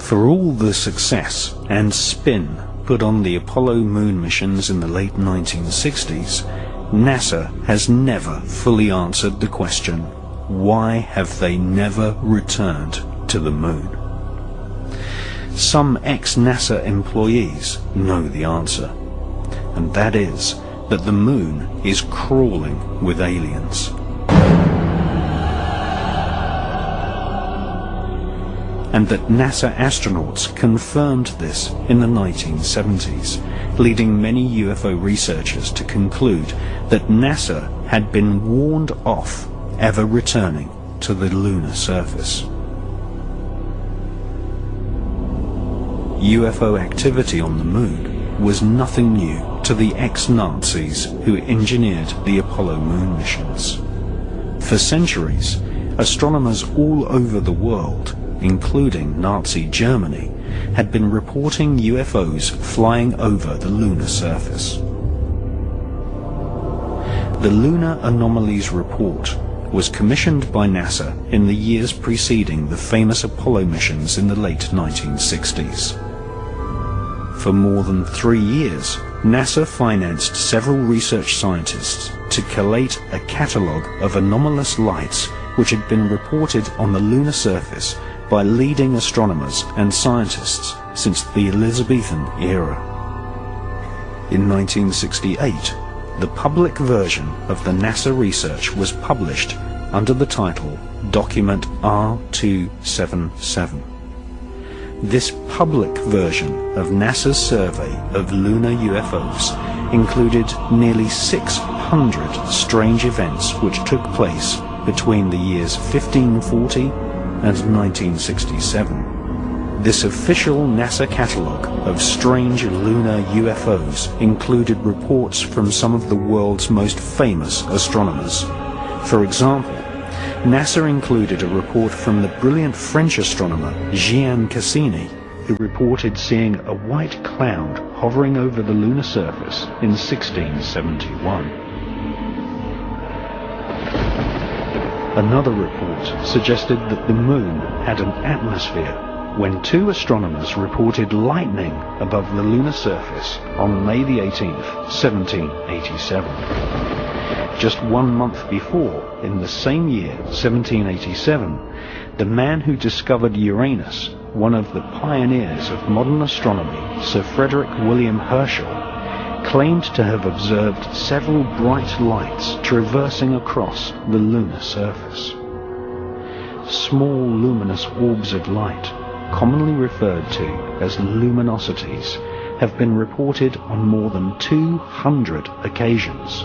For all the success and spin put on the Apollo moon missions in the late 1960s, NASA has never fully answered the question, why have they never returned to the moon? Some ex-NASA employees know the answer, and that is that the moon is crawling with aliens. And that NASA astronauts confirmed this in the 1970s, leading many UFO researchers to conclude that NASA had been warned off ever returning to the lunar surface. UFO activity on the moon was nothing new to the ex-Nazis who engineered the Apollo moon missions. For centuries, astronomers all over the world, including Nazi Germany, had been reporting UFOs flying over the lunar surface. The Lunar Anomalies Report was commissioned by NASA in the years preceding the famous Apollo missions in the late 1960s. For more than 3 years, NASA financed several research scientists to collate a catalogue of anomalous lights which had been reported on the lunar surface by leading astronomers and scientists since the Elizabethan era. In 1968, the public version of the NASA research was published under the title Document R277. This public version of NASA's survey of lunar UFOs included nearly 600 strange events which took place between the years 1540 and 1967. This official NASA catalogue of strange lunar UFOs included reports from some of the world's most famous astronomers. For example, NASA included a report from the brilliant French astronomer Jean Cassini, who reported seeing a white cloud hovering over the lunar surface in 1671. Another report suggested that the moon had an atmosphere when 2 astronomers reported lightning above the lunar surface on May the 18th, 1787. Just 1 month before, in the same year, 1787, the man who discovered Uranus, one of the pioneers of modern astronomy, Sir Frederick William Herschel, claimed to have observed several bright lights traversing across the lunar surface. Small luminous orbs of light, commonly referred to as luminosities, have been reported on more than 200 occasions.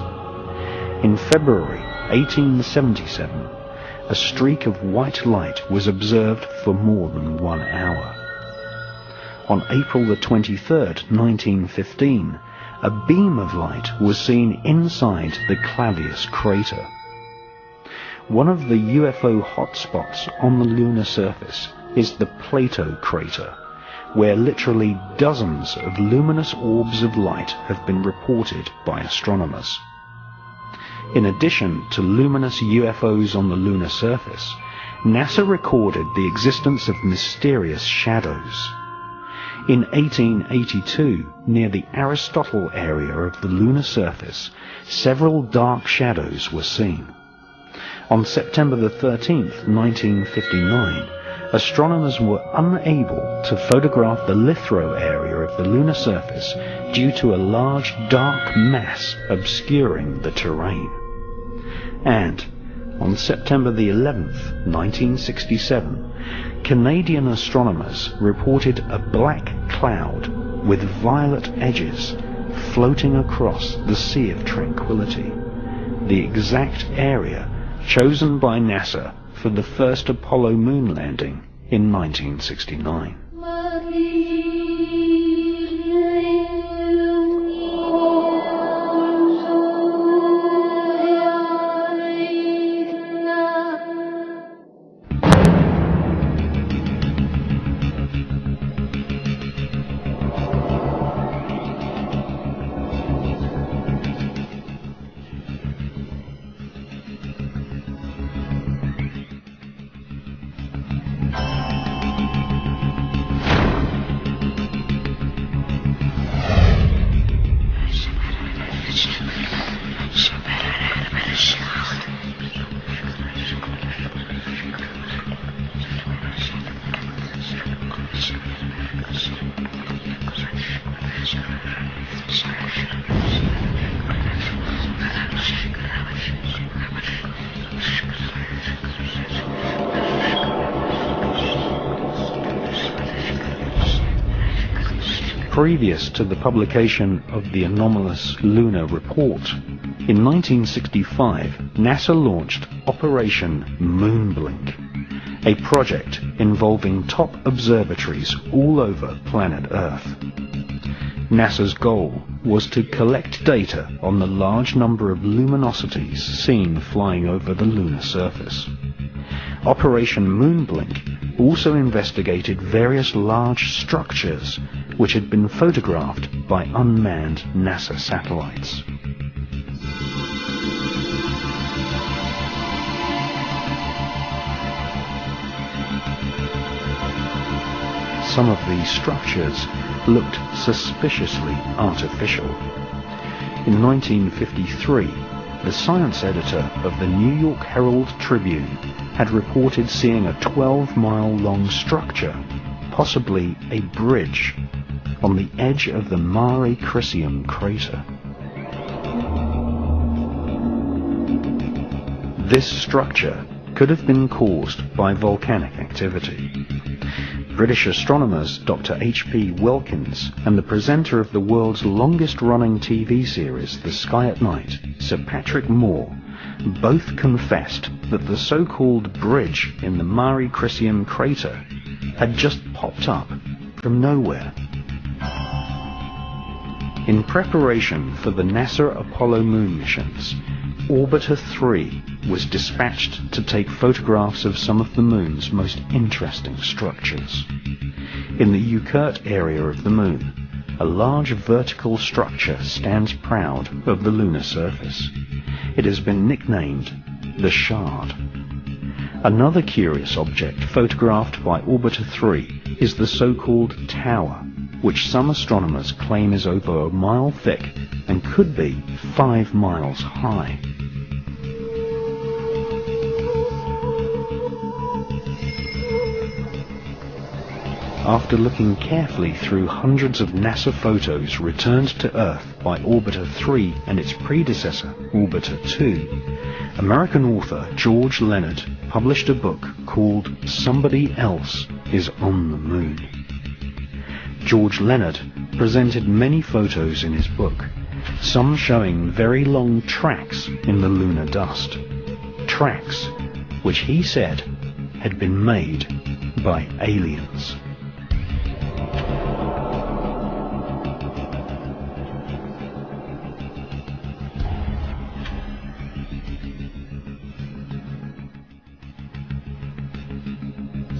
In February 1877, a streak of white light was observed for more than 1 hour. On April the 23rd, 1915, a beam of light was seen inside the Clavius crater. One of the UFO hotspots on the lunar surface is the Plato crater, where literally dozens of luminous orbs of light have been reported by astronomers. In addition to luminous UFOs on the lunar surface, NASA recorded the existence of mysterious shadows. In 1882, near the Aristotle area of the lunar surface, several dark shadows were seen. On September the 13th, 1959, astronomers were unable to photograph the lithosphere area of the lunar surface due to a large dark mass obscuring the terrain. And on September the 11th, 1967, Canadian astronomers reported a black cloud with violet edges floating across the Sea of Tranquility, the exact area chosen by NASA for the first Apollo moon landing in 1969. Previous to the publication of the anomalous lunar report, in 1965, NASA launched Operation Moonblink, a project involving top observatories all over planet Earth. NASA's goal was to collect data on the large number of luminosities seen flying over the lunar surface. Operation Moonblink also investigated various large structures which had been photographed by unmanned NASA satellites. Some of these structures looked suspiciously artificial. In 1953, the science editor of the New York Herald Tribune had reported seeing a 12-mile-long structure, possibly a bridge, on the edge of the Mare Crisium crater. This structure could have been caused by volcanic activity. British astronomers Dr. H.P. Wilkins and the presenter of the world's longest-running TV series, The Sky at Night, Sir Patrick Moore, both confessed that the so-called bridge in the Mare Crisium crater had just popped up from nowhere. In preparation for the NASA Apollo moon missions, Orbiter 3 was dispatched to take photographs of some of the moon's most interesting structures. In the Ukurt area of the moon, a large vertical structure stands proud of the lunar surface. It has been nicknamed the Shard. Another curious object photographed by Orbiter 3 is the so-called tower, which some astronomers claim is over a mile thick and could be 5 miles high. After looking carefully through hundreds of NASA photos returned to Earth by Orbiter 3 and its predecessor, Orbiter 2, American author George Leonard published a book called Somebody Else is on the Moon. George Leonard presented many photos in his book, some showing very long tracks in the lunar dust, tracks which he said had been made by aliens.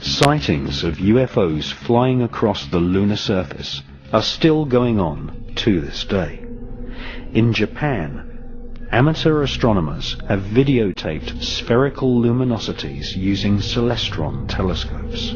Sightings of UFOs flying across the lunar surface are still going on to this day. In Japan, amateur astronomers have videotaped spherical luminosities using celestron telescopes.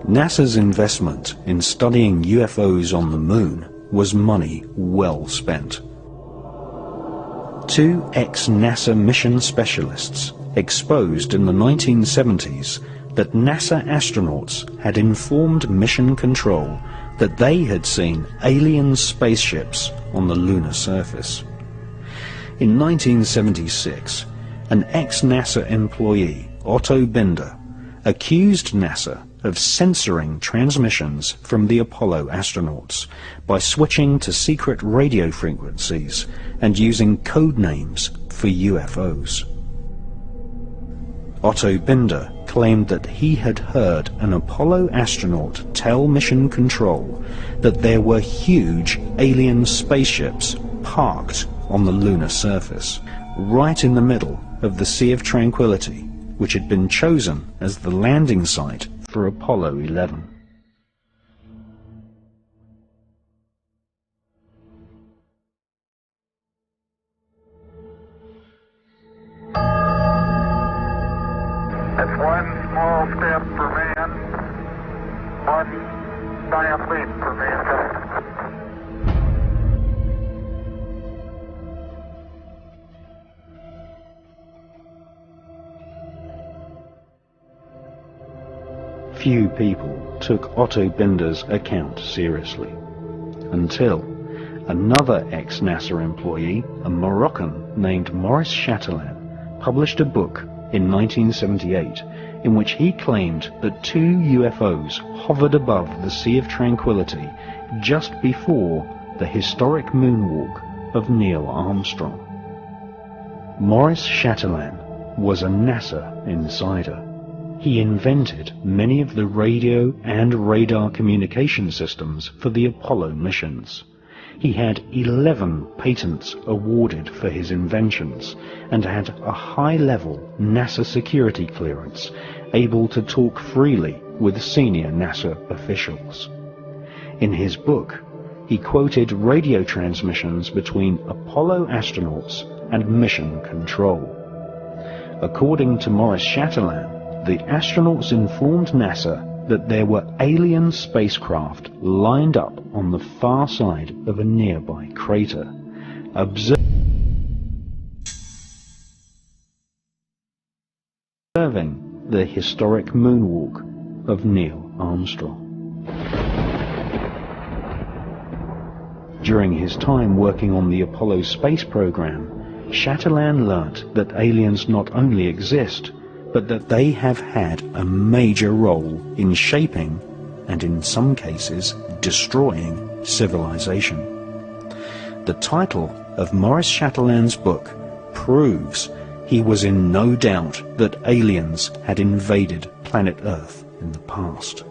NASA's investment in studying UFOs on the moon was money well spent. Two ex-NASA mission specialists exposed in the 1970s that NASA astronauts had informed mission control that they had seen alien spaceships on the lunar surface. In 1976, an ex-NASA employee, Otto Binder, accused NASA of censoring transmissions from the Apollo astronauts by switching to secret radio frequencies and using code names for UFOs. Otto Binder claimed that he had heard an Apollo astronaut tell Mission Control that there were huge alien spaceships parked on the lunar surface, right in the middle of the Sea of Tranquility, which had been chosen as the landing site for Apollo 11. It's one small step for man, one giant leap for mankind. Few people took Otto Binder's account seriously, until another ex-NASA employee, a Moroccan named Maurice Chatelain, published a book in 1978 in which he claimed that two UFOs hovered above the Sea of Tranquility just before the historic moonwalk of Neil Armstrong. Maurice Chatelain was a NASA insider. He invented many of the radio and radar communication systems for the Apollo missions. He had 11 patents awarded for his inventions and had a high-level NASA security clearance, able to talk freely with senior NASA officials. In his book, he quoted radio transmissions between Apollo astronauts and Mission Control. According to Maurice Chatelain, the astronauts informed NASA that there were alien spacecraft lined up on the far side of a nearby crater, observing the historic moonwalk of Neil Armstrong. During his time working on the Apollo space program, Chatelain learnt that aliens not only exist, but that they have had a major role in shaping, and in some cases destroying, civilization. The title of Maurice Chatelain's book proves he was in no doubt that aliens had invaded planet Earth in the past.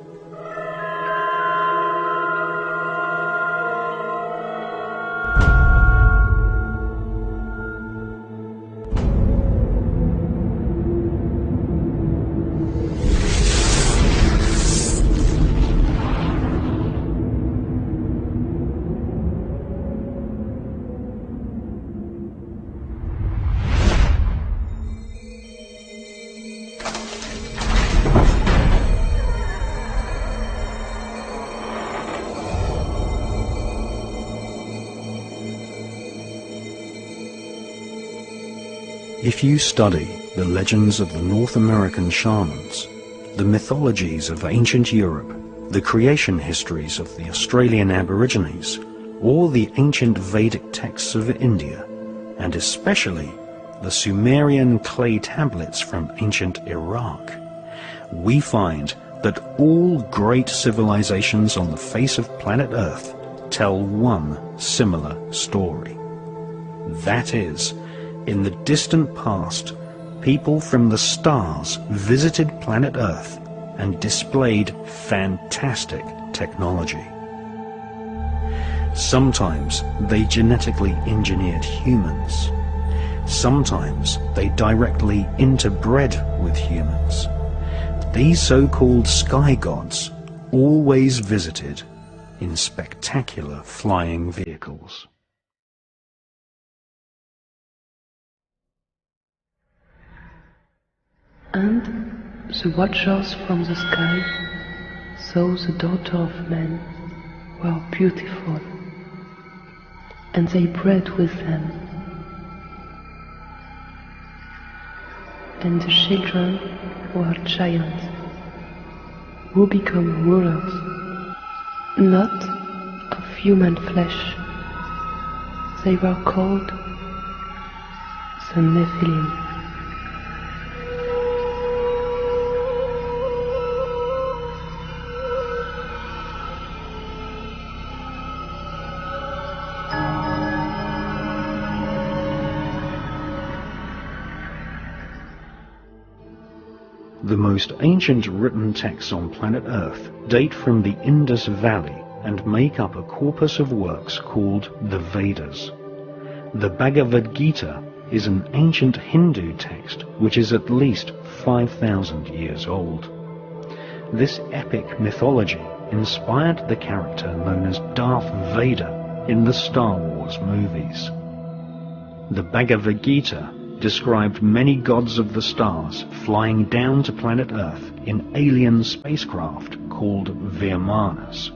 If you study the legends of the North American shamans, the mythologies of ancient Europe, the creation histories of the Australian Aborigines, or the ancient Vedic texts of India, and especially the Sumerian clay tablets from ancient Iraq, we find that all great civilizations on the face of planet Earth tell one similar story. That is, in the distant past, people from the stars visited planet Earth and displayed fantastic technology. Sometimes they genetically engineered humans. Sometimes they directly interbred with humans. These so-called sky gods always visited in spectacular flying vehicles. And the watchers from the sky So the daughter of men were beautiful, and they bred with them. And the children were giants, who become rulers, not of human flesh. They were called the Nephilim. The most ancient written texts on planet Earth date from the Indus Valley and make up a corpus of works called the Vedas. The Bhagavad Gita is an ancient Hindu text which is at least 5,000 years old. This epic mythology inspired the character known as Darth Vader in the Star Wars movies. The Bhagavad Gita described many gods of the stars flying down to planet Earth in alien spacecraft called Vimanas.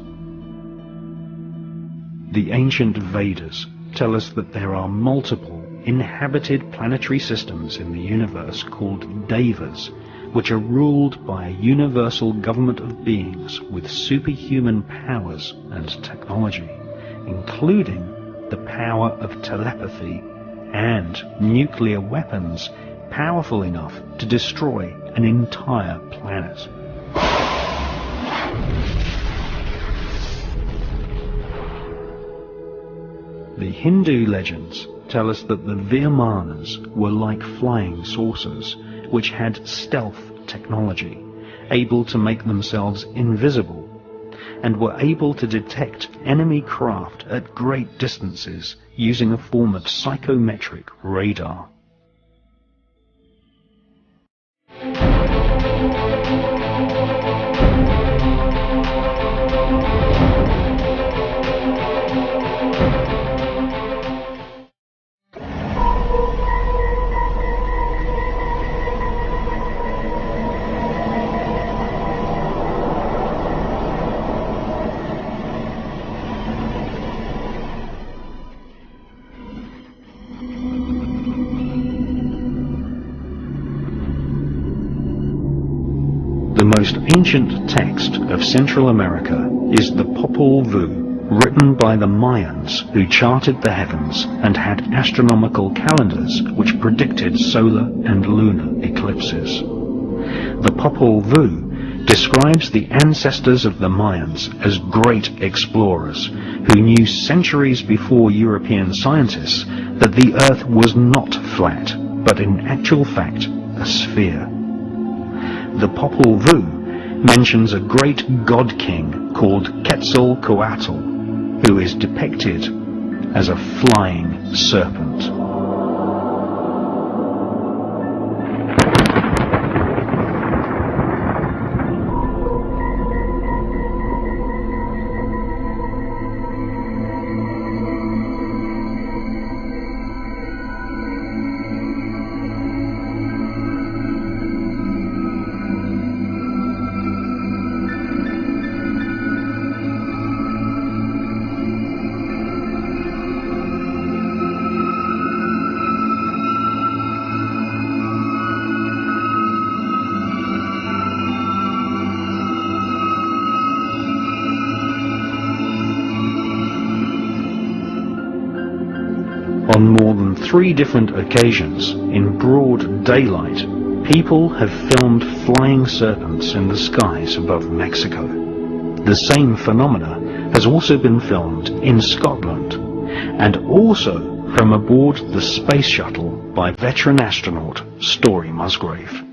The ancient Vedas tell us that there are multiple inhabited planetary systems in the universe called Devas, which are ruled by a universal government of beings with superhuman powers and technology, including the power of telepathy and nuclear weapons powerful enough to destroy an entire planet. The Hindu legends tell us that the Vimanas were like flying saucers, which had stealth technology, able to make themselves invisible, and were able to detect enemy craft at great distances using a form of psychometric radar. The most ancient text of Central America is the Popol Vuh, written by the Mayans who charted the heavens and had astronomical calendars which predicted solar and lunar eclipses. The Popol Vuh describes the ancestors of the Mayans as great explorers who knew centuries before European scientists that the Earth was not flat, but in actual fact a sphere. The Popol Vuh mentions a great god king called Quetzalcoatl, who is depicted as a flying serpent. On more than 3 different occasions, in broad daylight, people have filmed flying serpents in the skies above Mexico. The same phenomena has also been filmed in Scotland, and also from aboard the space shuttle by veteran astronaut Story Musgrave.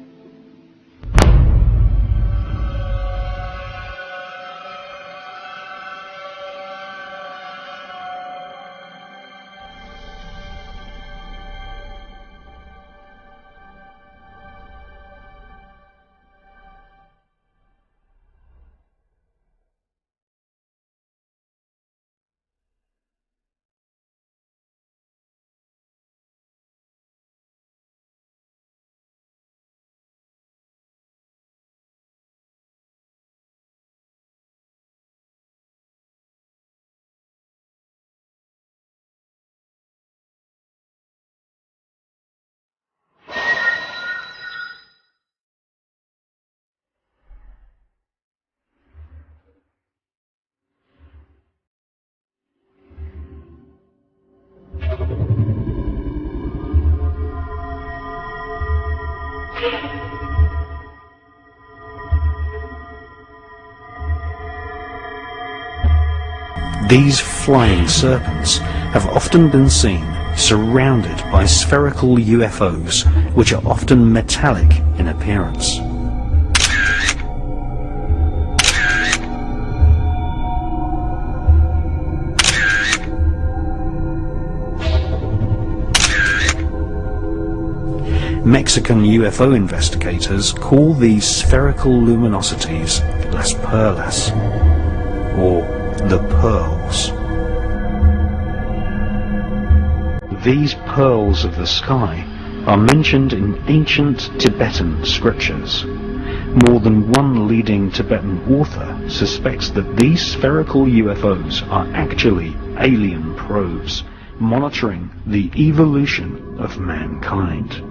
These flying serpents have often been seen surrounded by spherical UFOs, which are often metallic in appearance. Mexican UFO investigators call these spherical luminosities las perlas, or the pearls. These pearls of the sky are mentioned in ancient Tibetan scriptures. More than one leading Tibetan author suspects that these spherical UFOs are actually alien probes monitoring the evolution of mankind.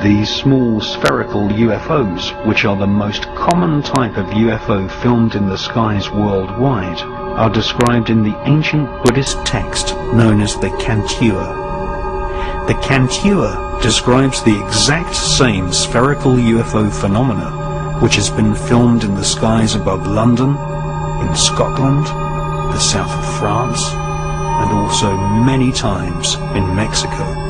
These small spherical UFOs, which are the most common type of UFO filmed in the skies worldwide, are described in the ancient Buddhist text known as the Cantua. The Cantua describes the exact same spherical UFO phenomena which has been filmed in the skies above London, in Scotland, the south of France, and also many times in Mexico.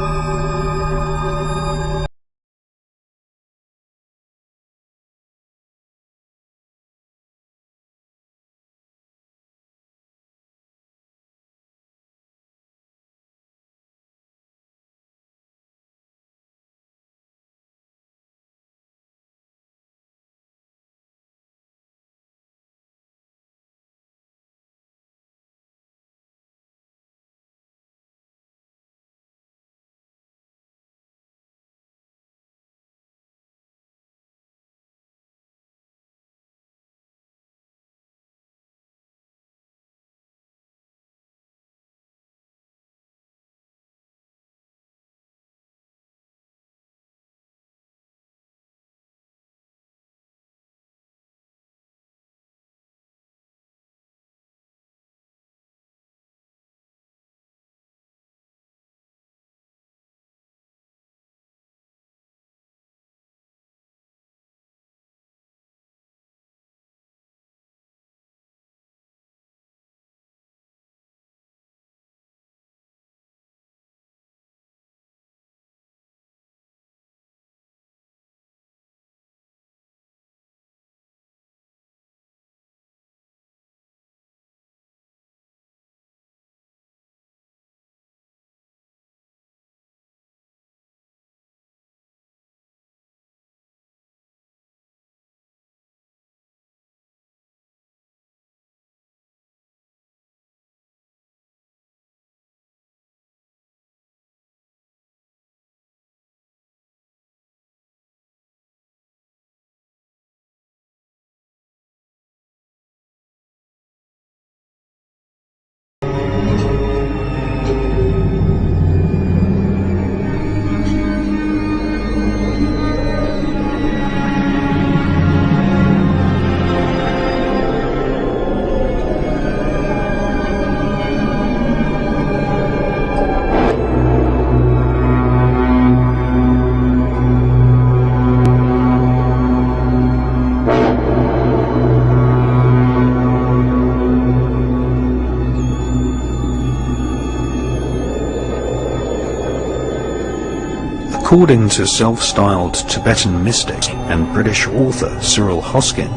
According to self-styled Tibetan mystic and British author Cyril Hoskin,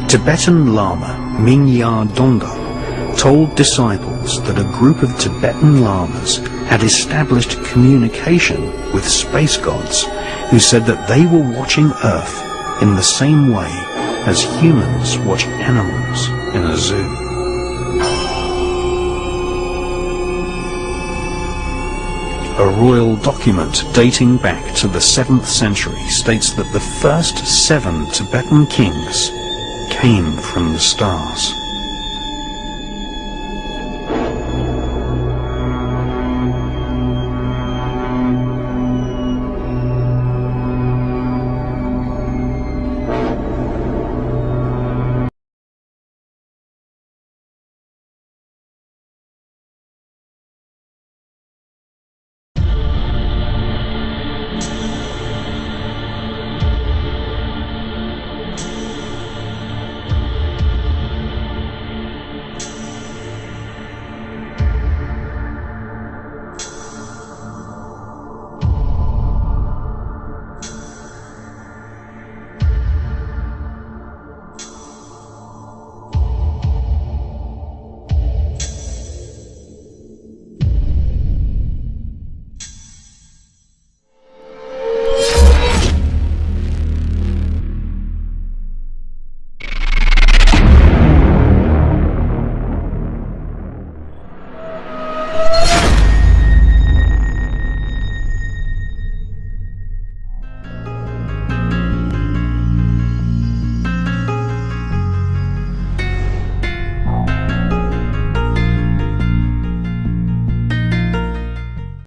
Tibetan Lama Minya Donda told disciples that a group of Tibetan lamas had established communication with space gods who said that they were watching Earth in the same way as humans watch animals in a zoo. A royal document dating back to the 7th century states that the first 7 Tibetan kings came from the stars.